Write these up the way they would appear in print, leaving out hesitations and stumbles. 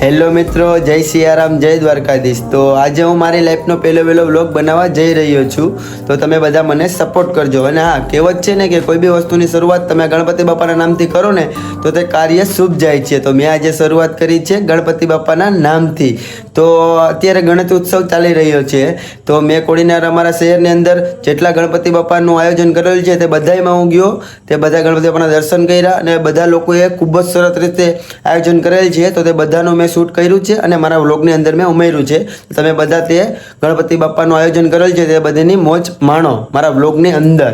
Hello મિત્રો, જય સિયારામ, જય દ્વારકાધીશ। તો આજે હું મારી લાઈફનો પહેલો વ્લોગ બનાવવા જઈ રહ્યો છું। તો તમે બધા મને સપોર્ટ કરજો। અને હા, કહેવત છે ને કે કોઈ બી વસ્તુની શરૂઆત તમે ગણપતિ બાપાના નામથી કરો ને તો તે કાર્ય શુભ જાય છે। તો મેં આજે શરૂઆત કરી છે ગણપતિ બાપાના નામથી। તો અત્યારે ગણેશ ઉત્સવ ચાલી રહ્યો છે। તો મેં કોડીનાર અમારા શહેરની અંદર જેટલા ગણપતિ બાપાનું આયોજન કરેલું છે તે બધામાં હું ગયો। તે બધા ગણપતિ બાપાના દર્શન કર્યા અને બધા લોકોએ ખૂબ જ સરસ રીતે આયોજન કરેલ છે। તો તે બધાનું મેં શૂટ કર્યું છે અને મારા વ્લોગની અંદર મેં ઉમેર્યું છે। તમે બધા તે ગણપતિ બાપાનું આયોજન કરેલ છે તે બધાની મોજ માણો મારા વ્લોગની અંદર।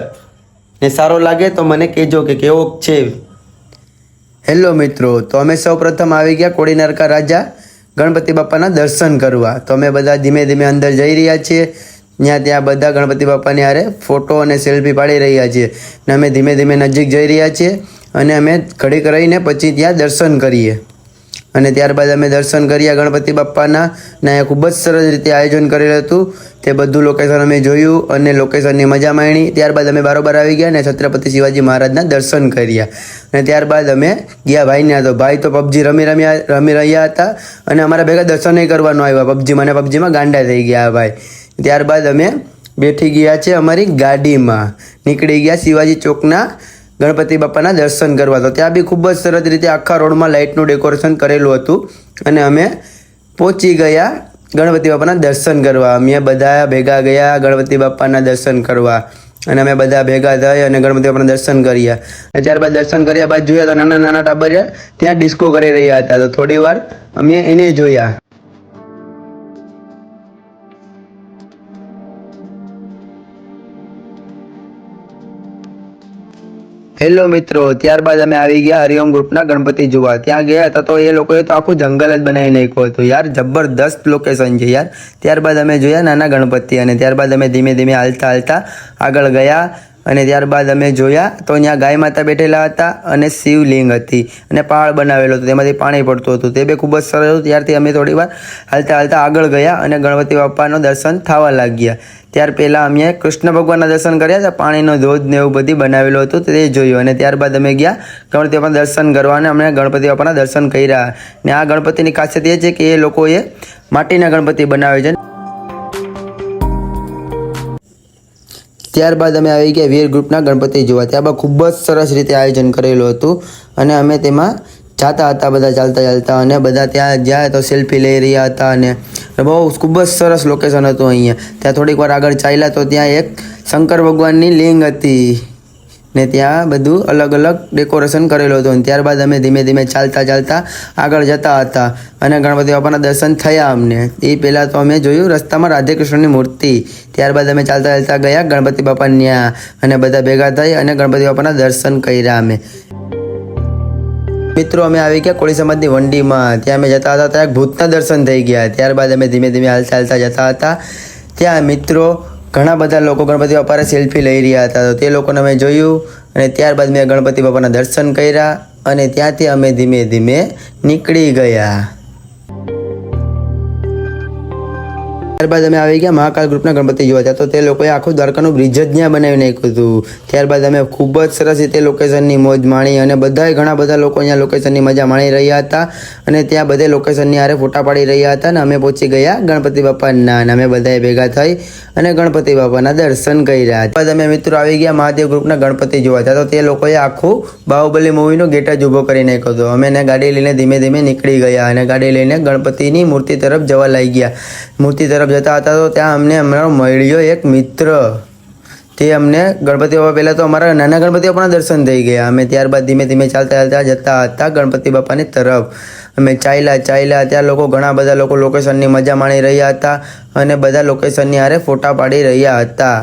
ને સારો લાગે તો મને કહેજો કે કેવો છે। હેલો મિત્રો, તો અમે સૌ પ્રથમ આવી ગયા કોડીનારકા રાજા ગણપતિ બાપાના દર્શન કરવા। તો અમે બધા ધીમે ધીમે અંદર જઈ રહ્યા છીએ। ત્યાં બધા ગણપતિ બાપાની હારે ફોટો અને સેલ્ફી પાડી રહ્યા છીએ। ને અમે ધીમે ધીમે નજીક જઈ રહ્યા છીએ અને અમે ઘડીક રહીને પછી ત્યાં દર્શન કરીએ। અને ત્યારબાદ અમે દર્શન કર્યા ગણપતિ બાપાના ને ખૂબ જ સરસ રીતે આયોજન કરેલું હતું। તે બધું લોકેશન અમે જોયું અને લોકેશનની મજા માણી। ત્યારબાદ અમે બારોબાર આવી ગયા અને છત્રપતિ શિવાજી મહારાજના દર્શન કર્યા। અને ત્યારબાદ અમે ગયા ભાઈને। તો ભાઈ તો પબજી રમી રહ્યા હતા અને અમારા ભેગા દર્શન નહીં કરવાનું આવ્યા પબજીમાં, અને પબજીમાં ગાંડા થઈ ગયા ભાઈ। ત્યારબાદ અમે બેઠી ગયા છે અમારી ગાડીમાં, નીકળી ગયા શિવાજી ચોકના ગણપતિ બાપાના દર્શન કરવા। તો ત્યાં બી ખૂબ જ સરસ રીતે આખા રોડમાં લાઇટનું ડેકોરેશન કરેલું હતું અને અમે પહોંચી ગયા ગણપતિ બાપાના દર્શન કરવા। અમે બધા ભેગા ગયા ગણપતિ બાપાના દર્શન કરવા અને અમે બધા ભેગા થઈ અને ગણપતિ બાપાના દર્શન કર્યા। અને ત્યારબાદ દર્શન કર્યા બાદ જોયા તો નાના નાના ટાબરિયા ત્યાં ડિસ્કો કરી રહ્યા હતા। તો થોડી વાર અમે એને જોયા। હેલો મિત્રો, ત્યારબાદ અમે આવી ગયા હરિઓમ ગ્રુપના ગણપતિ જોવા। ત્યાં ગયા હતા તો એ લોકોએ તો આખું જંગલ જ બનાવી નાખ્યું હતું યાર, જબરદસ્ત લોકેશન છે યાર। ત્યારબાદ અમે જોયા નાના ગણપતિ અને ત્યારબાદ અમે ધીમે ધીમે હાલતા આગળ ગયા અને ત્યારબાદ અમે જોયા તો ત્યાં ગાય માતા બેઠેલા હતા અને શિવલિંગ હતી અને પહાડ બનાવેલો હતો, તેમાંથી પાણી પડતું હતું। તે બી ખૂબ જ સરસ હતું। ત્યારથી અમે થોડી વાર હાલતા આગળ ગયા અને ગણપતિ બાપાનો દર્શન થવા લાગ્યા। ત્યાર પહેલાં અમે કૃષ્ણ ભગવાનના દર્શન કર્યા હતા, પાણીનો ધોધ ને એવું બધી બનાવેલું હતું તે જોયું। અને ત્યારબાદ અમે ગયા ગણપતિ બાપાના દર્શન કરવા અને અમને ગણપતિ બાપાના દર્શન કર્યા। ને આ ગણપતિની ખાસિયત એ છે કે એ લોકોએ માટીના ગણપતિ બનાવે છે। ત્યારબાદ અમે આવી ગયા વીર ગ્રુપના ગણપતિ જોવા। ત્યારબાદ ખૂબ જ સરસ રીતે આયોજન કરેલું હતું અને અમે તેમાં જાતા હતા બધા ચાલતા અને બધા ત્યાં જાય તો સેલ્ફી લઈ રહ્યા હતા અને બહુ ખૂબ જ સરસ લોકેશન હતું અહીંયા। ત્યાં થોડીક વાર આગળ ચાલ્યા તો ત્યાં એક શંકર ભગવાનની લિંગ હતી ને ત્યાં બધું અલગ અલગ ડેકોરેશન કરેલું હતું। અને ત્યારબાદ અમે ધીમે ધીમે ચાલતા આગળ જતા હતા અને ગણપતિ બાપાના દર્શન થયા અમને। એ પહેલાં તો અમે જોયું રસ્તામાં રાધે કૃષ્ણની મૂર્તિ। ત્યારબાદ અમે ચાલતા ગયા ગણપતિ બાપા ત્યાં અને બધા ભેગા થઈ અને ગણપતિ બાપાના દર્શન કર્યા અમે। મિત્રો, અમે આવી ગયા કોળી સમાજની વંડીમાં। ત્યાં અમે જતા હતા ત્યાં ભૂતના દર્શન થઈ ગયા। ત્યારબાદ અમે ધીમે ધીમે હાલતા જતા હતા। ત્યાં મિત્રો ઘણા બધા લોકો ગણપતિ બાપાને સેલ્ફી લઈ રહ્યા હતા તો તે લોકોને અમે જોયું અને ત્યારબાદ મેં ગણપતિ બાપાના દર્શન કર્યા અને ત્યાંથી અમે ધીમે ધીમે નીકળી ગયા। ત્યારબાદ અમે આવી ગયા મહાકાલ ગ્રુપના ગણપતિ જોવા। ત્યાં તો તે લોકોએ આખું દ્વારકાનું બ્રિજ જ ત્યાં બનાવી નાખ્યું હતું। ત્યારબાદ અમે ખૂબ જ સરસ રીતે લોકેશનની મોજ માણી અને બધાય ઘણા બધા લોકો અહીંયા લોકેશનની મજા માણી રહ્યા હતા અને ત્યાં બધે લોકેશનની હારે ફોટા પાડી રહ્યા હતા અને અમે પહોંચી ગયા ગણપતિ બાપાના અને અમે બધાએ ભેગા થઈ અને ગણપતિ બાપાના દર્શન કર્યા। ત્યારબાદ અમે મિત્રો આવી ગયા મહાદેવ ગ્રુપના ગણપતિ જોવા। ત્યાં તો તે લોકોએ આખું બાહુબલી મૂવીનો ગેટ જ ઊભો કરી નાખ્યો હતો। અમે એને ગાડી લઈને ધીમે ધીમે નીકળી ગયા અને ગાડી લઈને ગણપતિની મૂર્તિ તરફ જવા લાગી ગયા। મૂર્તિ તરફ જતા હતા તો ત્યાં અમને અમારો મળ્યો એક મિત્ર। તે અમને ગણપતિ બાપા પહેલાં તો અમારા નાના ગણપતિ બાપાના દર્શન થઈ ગયા। અમે ત્યારબાદ ધીમે ધીમે ચાલતા જતા હતા ગણપતિ બાપાની તરફ। અમે ચાલ્યા ત્યાં લોકો ઘણા બધા લોકો લોકેશનની મજા માણી રહ્યા હતા અને બધા લોકેશનની હારે ફોટા પાડી રહ્યા હતા।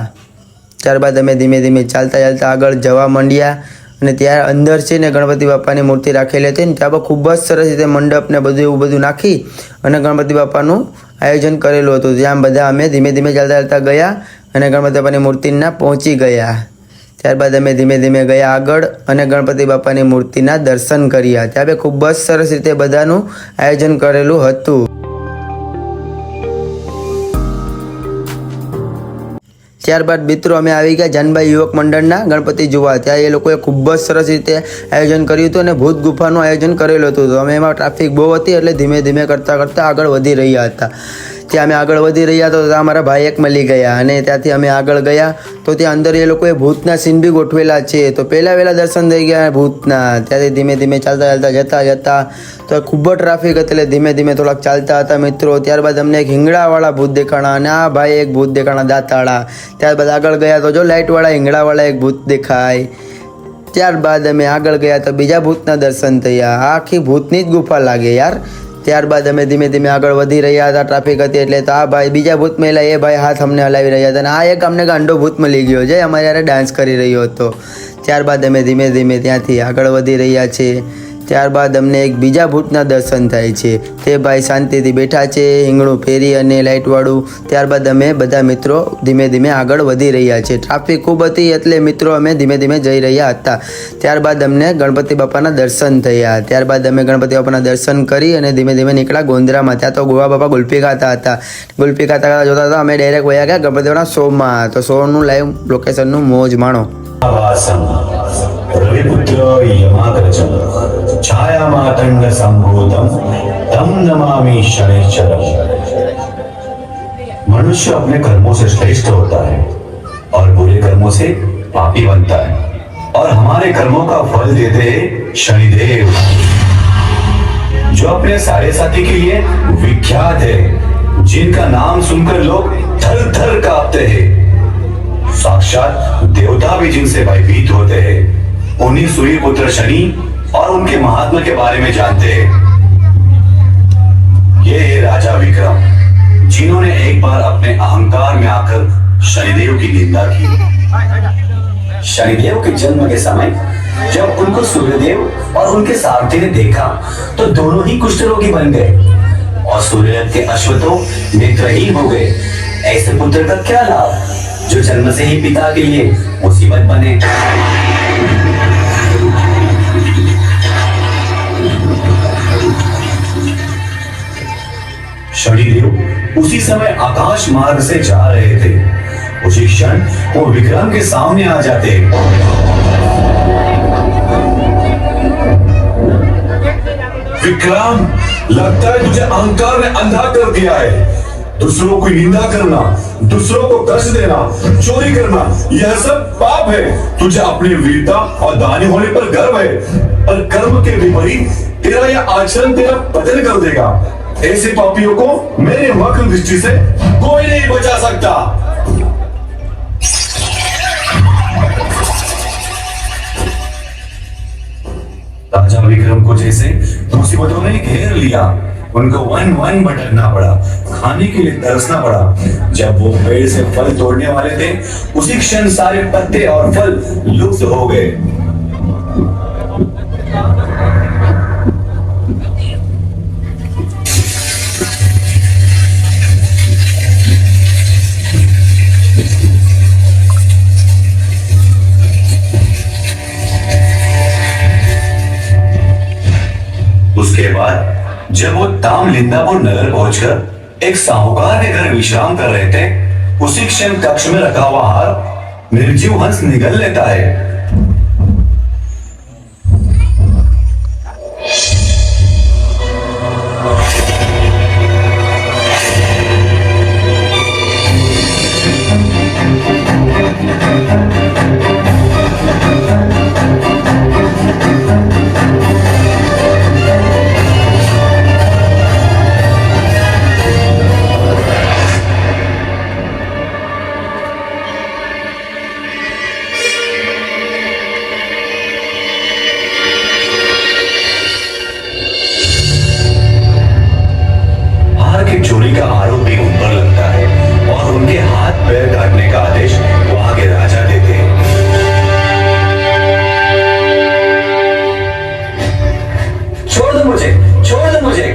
ત્યારબાદ અમે ધીમે ધીમે ચાલતા આગળ જવા માંડ્યા અને ત્યાં અંદર છે ને ગણપતિ બાપાની મૂર્તિ રાખેલી હતી ને ત્યાં ખૂબ જ સરસ રીતે મંડપ ને બધું એવું બધું નાખી અને ગણપતિ બાપાનું આયોજન કરેલું હતું। ત્યાં બધા અમે ધીમે ધીમે ચાલતા ગયા અને ગણપતિ બાપાની મૂર્તિના પહોંચી ગયા। ત્યારબાદ અમે ધીમે ધીમે ગયા આગળ અને ગણપતિ બાપાની મૂર્તિના દર્શન કર્યા। ત્યાં ખૂબ જ સરસ રીતે બધાનું આયોજન કરેલું હતું। ત્યારબાદ મિત્રો અમે આવી ગયા જાનભાઈ યુવક મંડળના ગણપતિ જોવા. ત્યાં એ લોકોએ ખૂબ જ સરસ રીતે આયોજન કર્યું હતું અને ભૂત ગુફાનું આયોજન કરેલું હતું. તો અમે એમાં ટ્રાફિક બહુ હતી એટલે ધીમે ધીમે કરતાં આગળ વધી રહ્યા હતા. ત્યાં અમે આગળ વધી રહ્યા તો ત્યાં અમારા ભાઈ એક મળી ગયા અને ત્યાંથી અમે આગળ ગયા તો ત્યાં અંદર એ લોકોએ ભૂતના સીન બી ગોઠવેલા છે. તો વહેલા દર્શન થઈ ગયા ભૂતના. ત્યાંથી ધીમે ધીમે ચાલતા જતા તો ખૂબ જ ટ્રાફિક હતી એટલે ધીમે ધીમે થોડાક ચાલતા હતા મિત્રો. ત્યારબાદ અમને એક હિંગડાવાળા ભૂત દેખાણા અને આ ભાઈ એક ભૂત દેખાણા દાંતાળા. ત્યારબાદ આગળ ગયા તો જો લાઇટવાળા હિંગડાવાળા એક ભૂત દેખાય. ત્યારબાદ અમે આગળ ગયા તો બીજા ભૂતના દર્શન થયા. આખી ભૂતની જ ગુફા લાગે યાર. ત્યારબાદ અમે ધીમે ધીમે આગળ વધી રહ્યા હતા. ટ્રાફિક હતી એટલે તો આ ભાઈ બીજા ભૂત મહિલા એ ભાઈ હાથ અમને હલાવી રહ્યા હતા અને આ એક અમને ગાંડો ભૂત મળી ગયો જે અમારે યારે ડાન્સ કરી રહ્યો હતો. ત્યારબાદ અમે ધીમે ધીમે ત્યાંથી આગળ વધી રહ્યા છીએ. ત્યારબાદ અમને એક બીજા ભૂતના દર્શન થાય છે. તે ભાઈ શાંતિથી બેઠા છે હિંગણું ફેરી અને લાઇટવાળું. ત્યારબાદ અમે બધા મિત્રો ધીમે ધીમે આગળ વધી રહ્યા છે. ટ્રાફિક ખૂબ હતી એટલે મિત્રો અમે ધીમે ધીમે જઈ રહ્યા હતા. ત્યારબાદ અમને ગણપતિ બાપાના દર્શન થયા. ત્યારબાદ અમે ગણપતિ બાપાના દર્શન કરી અને ધીમે ધીમે નીકળ્યા ગોંદરામાં. ત્યાં તો ગોવા બાપા ગુલ્ફી ખાતા હતા. ગુલ્ફી ખાતા જોતા હતા અમે ડાયરેક્ટ વયા ગયા ગણપતિ બાપાના શોમાં. તો શોનું લાઈવ લોકેશનનું મોજ માણો. रविपुत्र यमाग्रजं छायामातंग संभूतम तम नमामि शनैश्चरम। मनुष्य अपने कर्मों से श्रेष्ठ होता है और बुरे कर्मों से पापी बनता है और हमारे कर्मों का फल देते हैं शनिदेव, जो अपने सारे साथी के लिए विख्यात है, जिनका नाम सुनकर लोग थर थर कांपते हैं। साक्षात देवता भी जिनसे भयभीत होते हैं। उन्हीं सूर्य पुत्र शनि और उनके महात्मा के बारे में जानते हैं। ये है राजा विक्रम, जिन्होंने एक बार अपने अहंकार में आकर शनिदेव की निंदा की। शनिदेव के जन्म के समय जब उनको सूर्यदेव और उनके सारथी ने देखा तो दोनों ही कुष्ठ रोगी बन गए और सूर्यदेव के अश्वतो नेत्रहीन हो गए। ऐसे पुत्र का क्या लाभ जो जन्म से ही पिता के लिए मुसीबत बने। शनिदेव उसी समय आकाश मार्ग से जा रहे थे। उसी क्षण वो विक्रम के सामने आ जाते। विक्रम, लगता है तुझे अहंकार ने अंधा कर दिया है। दूसरों की निंदा करना, दूसरों को कष्ट देना, चोरी करना, यह सब पाप है। तुझे अपनी वीरता और दानी होने पर गर्व है, पर कर्म के विपरीत तेरा यह आचरण तेरा पतन कर देगा। ऐसे पापियों को मेरे वक्र दृष्टि से कोई नहीं बचा सकता। राजा विक्रम को जैसे मुसीबतों ने घेर लिया, उनको वन वन भटकना पड़ा, खाने के लिए तरसना पड़ा। जब वो पेड़ से फल तोड़ने वाले थे, उसी क्षण सारे पत्ते और फल लुप्त हो गए। उसके बाद जब वो ताम लिंदापुर नगर पहुंचकर एक साहूकार के घर विश्राम कर रहे थे, उसी क्षण कक्ष में रखा हुआ हार निर्जीव हंस निगल लेता है। चोरी का आरोप भी उन पर लगता है और उनके हाथ पैर काटने का आदेश वहां के राजा देते हैं। छोड़ दो मुझे, छोड़ दो मुझे,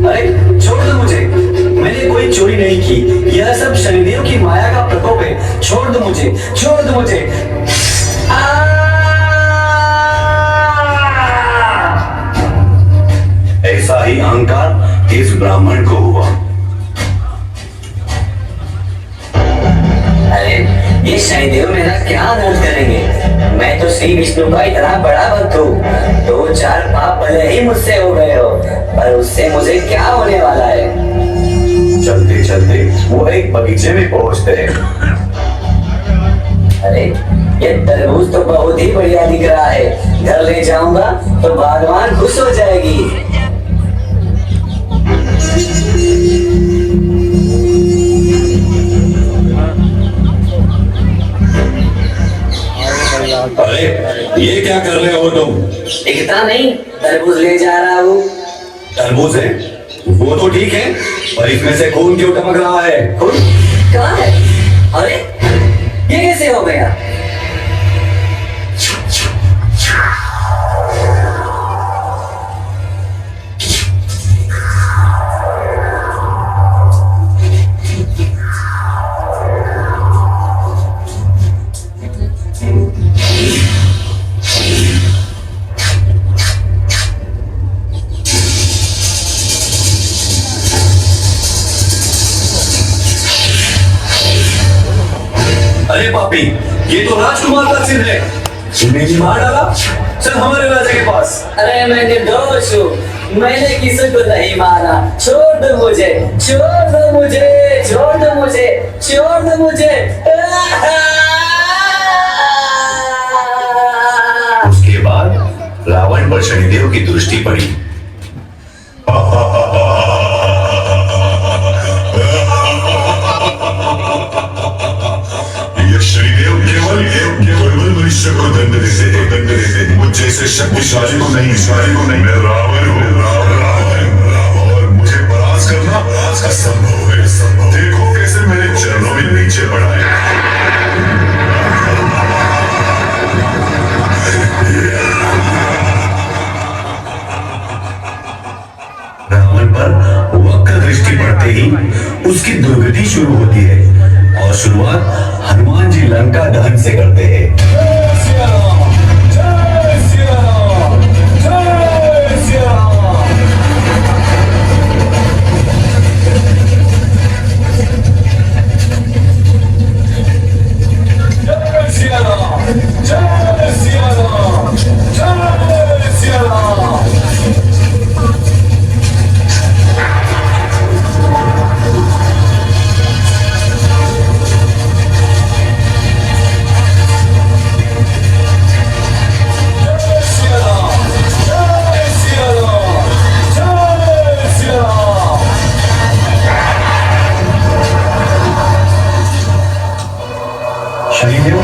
अरे छोड़ दो मुझे, मैंने कोई चोरी नहीं की, यह सब शनिदेव की माया का प्रकोप है। छोड़ दो मुझे, छोड़ दो मुझे। ऐसा ही अहंकार इस ब्राह्मण को हुआ। ये शनिदेव मेरा क्या दर्द करेंगे। मैं तो श्री विष्णु का इतना बड़ा भक्त हूँ। 2-4 पाप भले ही मुझसे हो गए हो, पर उससे मुझे क्या होने वाला है। चलते चलते वो एक बगीचे में पहुंचते हैं। अरे ये तरबूज तो बहुत ही बढ़िया दिख रहा है, घर ले जाऊंगा तो भगवान खुश हो जाएगी। अरे ये क्या कर रहे हो तुम? दिखता नहीं, तरबूज ले जा रहा हूँ। तरबूज है वो तो ठीक है, पर इसमें से खून क्यों टपक रहा है? खून कहाँ है? अरे ये कैसे हो गया? अरे पापी, ये तो राजकुमार का सिर है। तुमने ही मार डाला। चल हमारे राजा के पास। अरे मैं निर्दोष हूँ, मैंने किसी को नहीं मारा। छोड़ दो मुझे, छोड़ दो मुझे, छोड़ दो मुझे, छोड़ दो मुझे। उसके बाद रावण पर शनिदेव की दृष्टि पड़ी। ये शनिदेव केवल मनुष्य को दंड देते हैं। मुझ जैसे शक्तिशाली को नहीं, मैं रावण हूँ, और मुझे परास्त करना असंभव है। देखो कैसे मेरे चरणों में नीचे पड़ा है। रावण पर वक्र दृष्टि पड़ते ही उसकी दुर्गति शुरू होती है, और शुरुआत हनुमान जी लंका दहन से करते हैं। शनिदेव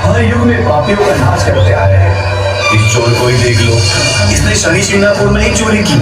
हर युग में पापियों का नाश करते आ रहे हैं। इस चोर को ही देख लो, इसने शनि शिंगणापुर में ही चोरी की।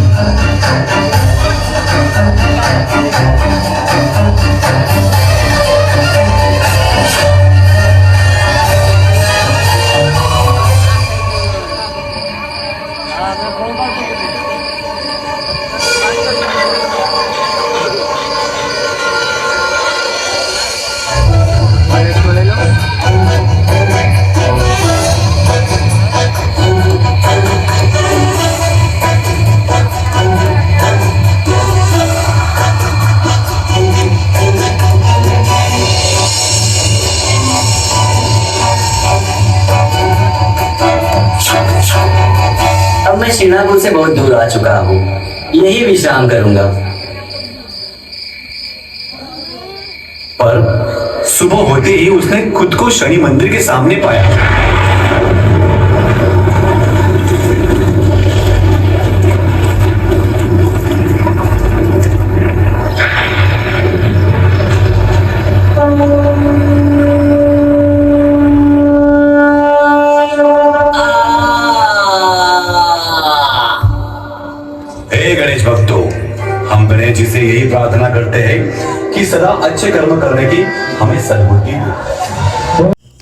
अब मैं शिनापुर से बहुत दूर आ चुका हूँ, यही विश्राम करूंगा। पर सुबह होते ही उसने खुद को शनि मंदिर के सामने पाया। हे गणेश भक्तों, हम गणेश जी से यही प्रार्थना करते हैं कि सदा अच्छे कर्म करने की हमें सद्बुद्धि दो।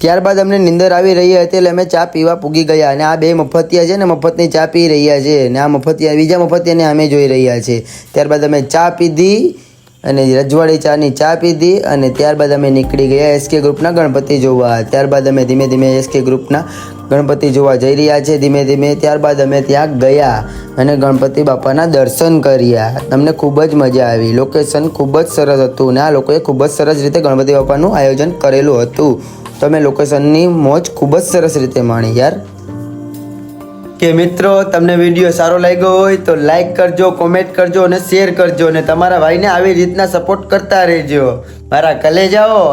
ત્યારબાદ અમને નિંદર આવી રહી હતી એટલે અમે ચા પીવા પૂગી ગયા અને આ બે મફતિયા છે ને મફતની ચા પી રહ્યા છે અને આ મફતિયા બીજા મફતિયાને અમે જોઈ રહ્યા છે. ત્યારબાદ અમે ચા પીધી અને રજવાડી ચાની ચા પીધી અને ત્યારબાદ અમે નીકળી ગયા એસકે ગ્રુપના ગણપતિ જોવા. ત્યારબાદ અમે ધીમે ધીમે એસકે ગ્રુપના ગણપતિ જોવા જઈ રહ્યા છે ધીમે ધીમે. ત્યારબાદ અમે ત્યાં ગયા અને ગણપતિ બાપાના દર્શન કર્યા. તમને ખૂબ જ મજા આવી. લોકેશન ખૂબ જ સરસ હતું અને આ લોકોએ ખૂબ જ સરસ રીતે ગણપતિ બાપાનું આયોજન કરેલું હતું. તો અમે લોકેશનની મોજ ખૂબ જ સરસ રીતે માણી યાર. કે મિત્રો તમને વિડીયો સારો લાગ્યો હોય તો લાઈક કરજો, કોમેન્ટ કરજો અને શેર કરજો અને તમારા ભાઈને આવી રીતના સપોર્ટ કરતા રહેજો મારા કલેજાઓ.